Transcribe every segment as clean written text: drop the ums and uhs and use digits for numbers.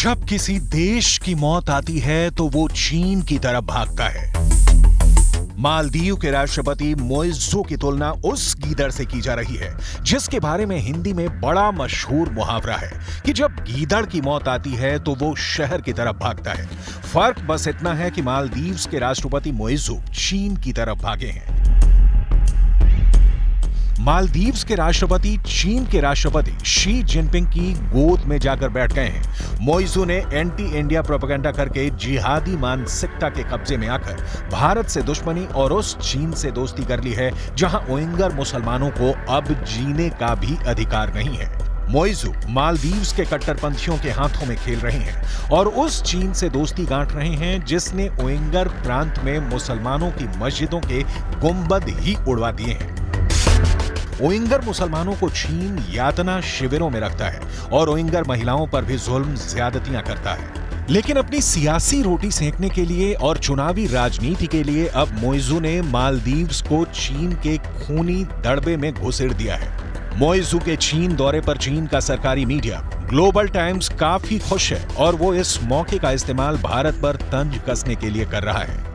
जब किसी देश की मौत आती है तो वो चीन की तरफ भागता है। मालदीव के राष्ट्रपति मोइज़ू की तुलना उस गीदड़ से की जा रही है जिसके बारे में हिंदी में बड़ा मशहूर मुहावरा है कि जब गीदड़ की मौत आती है तो वो शहर की तरफ भागता है। फर्क बस इतना है कि मालदीव के राष्ट्रपति मोइज़ू चीन की तरफ भागे हैं। मालदीव के राष्ट्रपति चीन के राष्ट्रपति शी जिनपिंग की गोद में जाकर बैठ गए हैं। मोइज़ू ने एंटी इंडिया प्रोपेगेंडा करके जिहादी मानसिकता के कब्जे में आकर भारत से दुश्मनी और उस चीन से दोस्ती कर ली है जहां उइगर मुसलमानों को अब जीने का भी अधिकार नहीं है। मोइज़ू मालदीव के कट्टरपंथियों के हाथों में खेल रहे हैं और उस चीन से दोस्ती गांठ रहे हैं जिसने उइगर प्रांत में मुसलमानों की मस्जिदों के गुंबद ही उड़वा दिए हैं। उइगर मुसलमानों को चीन यातना शिविरों में रखता है और उइगर महिलाओं पर भी जुल्म ज्यादतियां करता है। लेकिन अपनी सियासी रोटी सेकने के लिए और चुनावी राजनीति के लिए अब मोइज़ू ने मालदीव को चीन के खूनी दड़बे में घुसेड़ दिया है। मोइज़ू के चीन दौरे पर चीन का सरकारी मीडिया ग्लोबल टाइम्स काफी खुश है और वो इस मौके का इस्तेमाल भारत पर तंज कसने के लिए कर रहा है।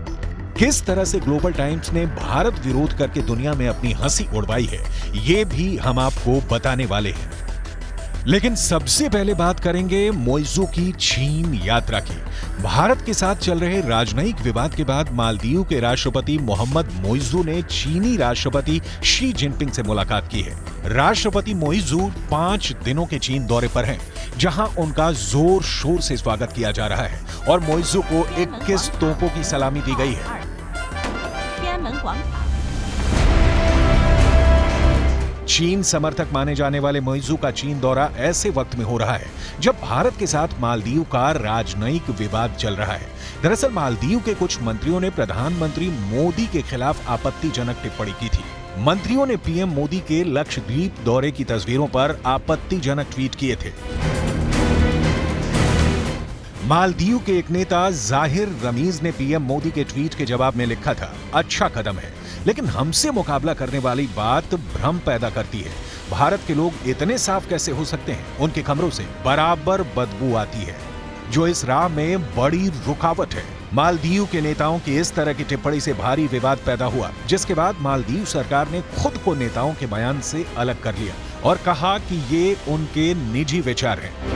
किस तरह से ग्लोबल टाइम्स ने भारत विरोध करके दुनिया में अपनी हंसी उड़वाई है, ये भी हम आपको बताने वाले हैं। लेकिन सबसे पहले बात करेंगे मोइज़ू की चीन यात्रा की। भारत के साथ चल रहे राजनयिक विवाद के बाद मालदीव के राष्ट्रपति मोहम्मद मोइज़ू ने चीनी राष्ट्रपति शी जिनपिंग से मुलाकात की है। राष्ट्रपति मोइज़ू 5 दिनों के चीन दौरे पर हैं, जहां उनका जोर शोर से स्वागत किया जा रहा है और मोइज़ू को 21 तोपों की सलामी दी गई है। चीन समर्थक माने जाने वाले मोइज़ू का चीन दौरा ऐसे वक्त में हो रहा है जब भारत के साथ मालदीव का राजनयिक विवाद चल रहा है। दरअसल मालदीव के कुछ मंत्रियों ने प्रधानमंत्री मोदी के खिलाफ आपत्तिजनक टिप्पणी की थी। मंत्रियों ने पीएम मोदी के लक्षद्वीप दौरे की तस्वीरों पर आपत्तिजनक ट्वीट किए थे। मालदीव के एक नेता जाहिर रमीज ने पीएम मोदी के ट्वीट के जवाब में लिखा था, अच्छा कदम है, लेकिन हमसे मुकाबला करने वाली बात भ्रम पैदा करती है। भारत के लोग इतने साफ कैसे हो सकते हैं? उनके कमरों से बराबर बदबू आती है, जो इस राह में बड़ी रुकावट है। मालदीव के नेताओं की इस तरह की टिप्पणी से भारी विवाद पैदा हुआ, जिसके बाद मालदीव सरकार ने खुद को नेताओं के बयान से अलग कर लिया और कहा कि ये उनके निजी विचार हैं।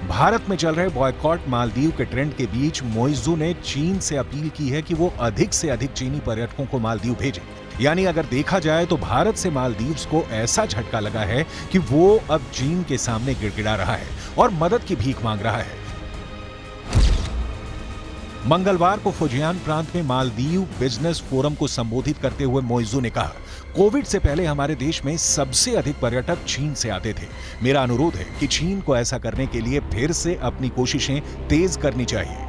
भारत में चल रहे बॉयकॉट मालदीव के ट्रेंड के बीच मोइज़ू ने चीन से अपील की है कि वो अधिक से अधिक चीनी पर्यटकों को मालदीव भेजें। यानी अगर देखा जाए तो भारत से मालदीव को ऐसा झटका लगा है कि वो अब चीन के सामने गिड़गिड़ा रहा है और मदद की भीख मांग रहा है। मंगलवार को फुजियान प्रांत में मालदीव बिजनेस फोरम को संबोधित करते हुए मोइज़ू ने कहा, कोविड से पहले हमारे देश में सबसे अधिक पर्यटक चीन से आते थे। मेरा अनुरोध है कि चीन को ऐसा करने के लिए फिर से अपनी कोशिशें तेज करनी चाहिए।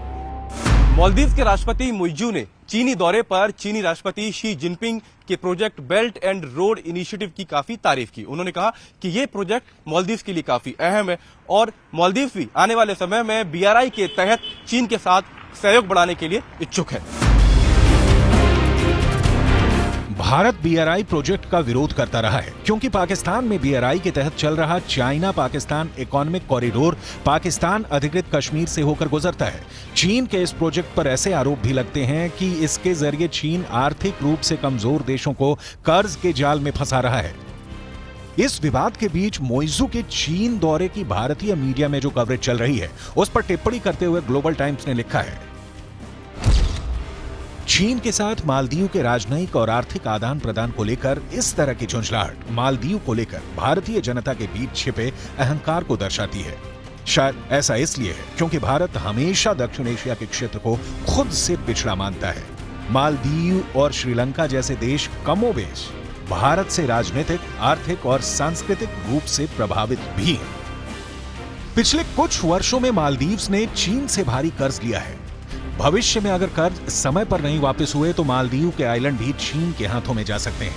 मालदीव के राष्ट्रपति मोइज़ू ने चीनी दौरे पर चीनी राष्ट्रपति शी जिनपिंग के project belt and road initiative की काफी तारीफ की। उन्होंने कहा कि ये प्रोजेक्ट मालदीव के लिए काफी अहम है और मालदीव भी आने वाले समय में BRI के तहत चीन के साथ सहयोग बढ़ाने के लिए इच्छुक है। भारत BRI प्रोजेक्ट का विरोध करता रहा है क्योंकि पाकिस्तान में BRI के तहत चल रहा China Pakistan economic corridor Pakistan अधिकृत कश्मीर से होकर गुजरता है। चीन के इस प्रोजेक्ट पर ऐसे आरोप भी लगते हैं कि इसके जरिए चीन आर्थिक रूप से कमजोर देशों को कर्ज के जाल में फंसा रहा है। इस विवाद के बीच मोइज़ू के चीन दौरे की भारतीय मीडिया में जो कवरेज चल रही है उस पर टिप्पणी करते हुए ग्लोबल टाइम्स ने लिखा है, चीन के साथ मालदीव के राजनयिक और आर्थिक आदान प्रदान को लेकर इस तरह की झुंझलाहट मालदीव को लेकर भारतीय जनता के बीच छिपे अहंकार को दर्शाती है। शायद ऐसा इसलिए है क्योंकि भारत हमेशा दक्षिण एशिया के क्षेत्र को खुद से पिछड़ा मानता है। मालदीव और श्रीलंका जैसे देश कमोबेश भारत से राजनीतिक, आर्थिक और सांस्कृतिक रूप से प्रभावित भी हैं। पिछले कुछ वर्षों में मालदीव ने चीन से भारी कर्ज लिया है। भविष्य में अगर कर्ज समय पर नहीं वापस हुए तो मालदीव के आइलैंड भी चीन के हाथों में जा सकते हैं।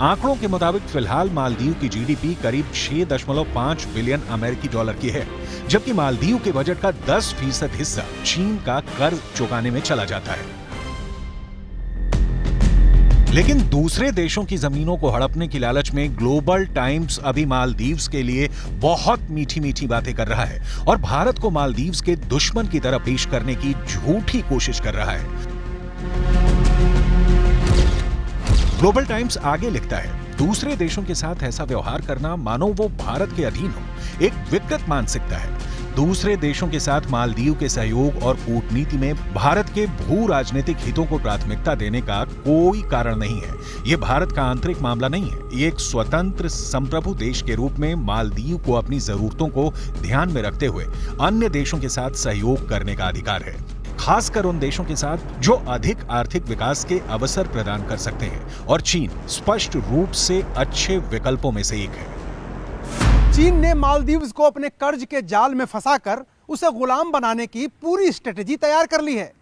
आंकड़ों के मुताबिक फिलहाल मालदीव की GDP करीब 6.5 बिलियन अमेरिकी डॉलर की है, जबकि मालदीव के बजट का 10% हिस्सा चीन का कर्ज चुकाने में चला जाता है। लेकिन दूसरे देशों की जमीनों को हड़पने की लालच में ग्लोबल टाइम्स अभी मालदीव्स के लिए बहुत मीठी मीठी बातें कर रहा है और भारत को मालदीव्स के दुश्मन की तरह पेश करने की झूठी कोशिश कर रहा है। ग्लोबल टाइम्स आगे लिखता है, दूसरे देशों के साथ ऐसा व्यवहार करना मानो वो भारत के अधीन हो, एक विकृत मानसिकता है। दूसरे देशों के साथ मालदीव के सहयोग और कूटनीति में भारत के भू राजनीतिक हितों को प्राथमिकता देने का कोई कारण नहीं है। यह भारत का आंतरिक मामला नहीं है। ये एक स्वतंत्र संप्रभु देश के रूप में मालदीव को अपनी जरूरतों को ध्यान में रखते हुए अन्य देशों के साथ सहयोग करने का अधिकार है, खासकर उन देशों के साथ जो अधिक आर्थिक विकास के अवसर प्रदान कर सकते हैं, और चीन स्पष्ट रूप से अच्छे विकल्पों में से एक है। चीन ने मालदीव्स को अपने कर्ज के जाल में फंसाकर उसे गुलाम बनाने की पूरी स्ट्रेटजी तैयार कर ली है।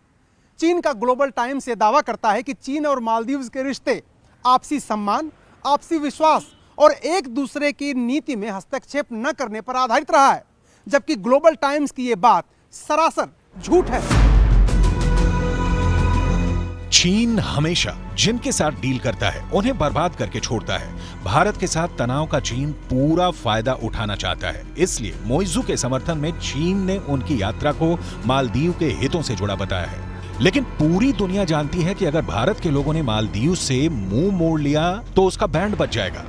चीन का ग्लोबल टाइम्स ये दावा करता है कि चीन और मालदीव्स के रिश्ते आपसी सम्मान, आपसी विश्वास और एक दूसरे की नीति में हस्तक्षेप न करने पर आधारित रहा है, जबकि ग्लोबल टाइम्स की ये बात सरासर झूठ है। चीन हमेशा जिनके साथ डील करता है उन्हें बर्बाद करके छोड़ता है। भारत के साथ तनाव का चीन पूरा फायदा उठाना चाहता है। इसलिए मोइजू के समर्थन में चीन ने उनकी यात्रा को मालदीव के हितों से जुड़ा बताया है। लेकिन पूरी दुनिया जानती है कि अगर भारत के लोगों ने मालदीव से मुंह मोड़ लिया तो उसका बैंड बच जाएगा।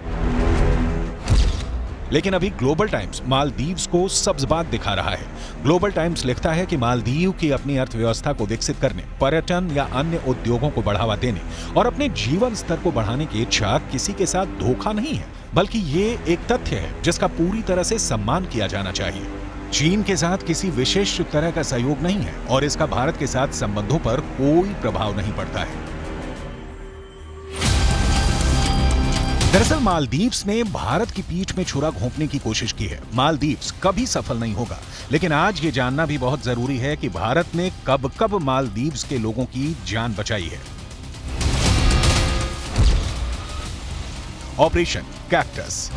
लेकिन अभी ग्लोबल टाइम्स मालदीव्स को सब्ज-बाग दिखा रहा है। ग्लोबल टाइम्स लिखता है कि मालदीव की अपनी अर्थव्यवस्था को विकसित करने, पर्यटन या अन्य उद्योगों को बढ़ावा देने और अपने जीवन स्तर को बढ़ाने की इच्छा किसी के साथ धोखा नहीं है, बल्कि ये एक तथ्य है जिसका पूरी तरह से सम्मान किया जाना चाहिए। चीन के साथ किसी विशेष तरह का सहयोग नहीं है और इसका भारत के साथ संबंधों पर कोई प्रभाव नहीं पड़ता है। दरअसल मालदीव्स ने भारत की पीठ में छुरा घोंपने की कोशिश की है। मालदीव्स कभी सफल नहीं होगा, लेकिन आज ये जानना भी बहुत जरूरी है कि भारत ने कब कब मालदीव्स के लोगों की जान बचाई है। Operation cactus.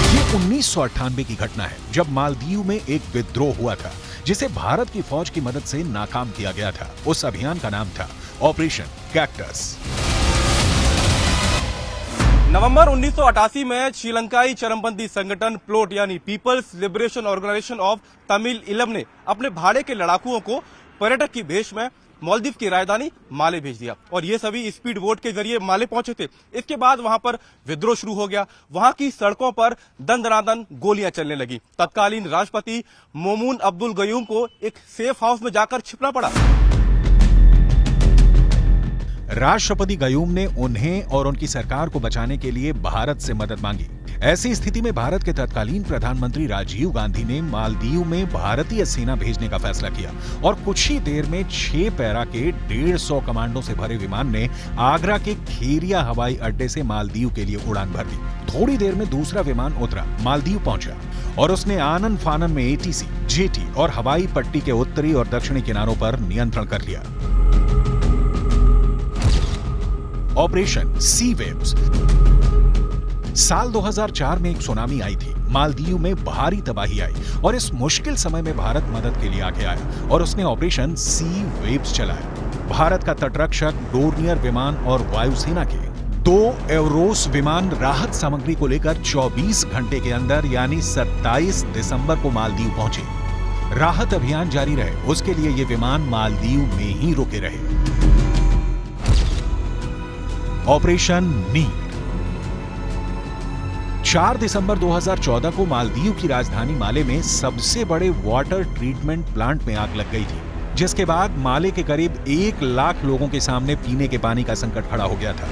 ये 1998 की घटना है, जब मालदीव में एक विद्रोह हुआ था जिसे भारत की फौज की मदद से नाकाम किया गया था। उस अभियान का नाम था ऑपरेशन कैक्टस। नवंबर 1988 में श्रीलंकाई चरमपंथी संगठन प्लोट यानी People's Liberation Organisation of Tamil Eelam ने अपने भाड़े के लड़ाकुओं को पर्यटक की भेष में मालदीव की राजधानी माले भेज दिया और ये सभी स्पीड बोट के जरिए माले पहुंचे थे। इसके बाद वहां पर विद्रोह शुरू हो गया। वहां की सड़कों पर दंदनादन गोलियां चलने लगी। तत्कालीन राष्ट्रपति मोमून अब्दुल गयूम को एक सेफ हाउस में जाकर छिपना पड़ा। राष्ट्रपति गयूम ने उन्हें और उनकी सरकार को बचाने के लिए भारत से मदद मांगी। ऐसी स्थिति में भारत के तत्कालीन प्रधानमंत्री राजीव गांधी ने मालदीव में भारतीय सेना भेजने का फैसला किया और कुछ ही देर में 6 पैरा के 150 कमांडो से भरे विमान ने आगरा के खेरिया हवाई अड्डे से मालदीव के लिए उड़ान भर दी। थोड़ी देर में दूसरा विमान उतरा, मालदीव पहुंचा और उसने आनन फानन में एटीसी, जेटी और हवाई पट्टी के उत्तरी और दक्षिणी किनारों पर नियंत्रण कर लिया। Operation C waves. साल 2004 में एक सुनामी आई थी। मालदीव में भारी तबाही आई और इस मुश्किल समय में भारत मदद के लिए आगे आया और उसने ऑपरेशन सी वेव्स चलाया। भारत का तटरक्षक, डोर्नियर विमान और वायुसेना के 2 एवरोस विमान राहत सामग्री को लेकर 24 घंटे के अंदर यानी 27 दिसंबर को मालदीव पहुंचे। राहत अभियान जारी रहे, उसके लिए ये विमान मालदीव में ही रुके रहे। ऑपरेशन नीर। 4 दिसंबर 2014 को मालदीव की राजधानी माले में सबसे बड़े वाटर ट्रीटमेंट प्लांट में आग लग गई थी, जिसके बाद माले के करीब 1 लाख लोगों के सामने पीने के पानी का संकट खड़ा हो गया था।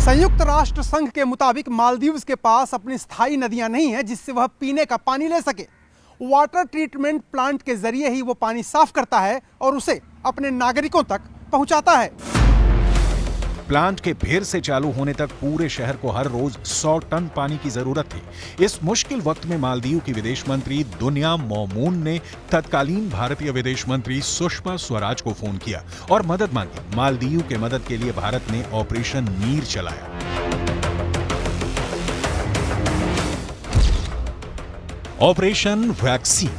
संयुक्त राष्ट्र संघ के मुताबिक मालदीव्स के पास अपनी स्थायी नदियां नहीं है जिससे वह पीने का पानी ले सके। वाटर ट्रीटमेंट प्लांट के जरिए ही वो पानी साफ करता है और उसे अपने नागरिकों तक पहुंचाता है। प्लांट के फिर से चालू होने तक पूरे शहर को हर रोज 100 टन पानी की जरूरत थी। इस मुश्किल वक्त में मालदीव की विदेश मंत्री दुनिया मोमून ने तत्कालीन भारतीय विदेश मंत्री सुषमा स्वराज को फोन किया और मदद मांगी। मालदीव के मदद के लिए भारत ने ऑपरेशन नीर चलाया। Operation vaccine.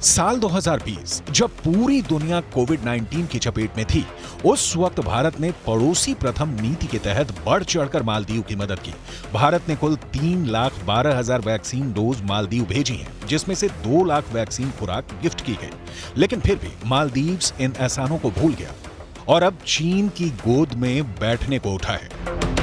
साल 2020 जब पूरी दुनिया कोविड-19 की चपेट में थी, उस वक्त भारत ने पड़ोसी प्रथम नीति के तहत बढ़ चढ़कर मालदीव की मदद की। भारत ने कुल 3,12,000 वैक्सीन डोज मालदीव भेजी हैं, जिसमें से 2 लाख वैक्सीन खुराक गिफ्ट की गई। लेकिन फिर भी मालदीव्स इन एहसानों को भूल गया और अब चीन की गोद में बैठने को उठा है।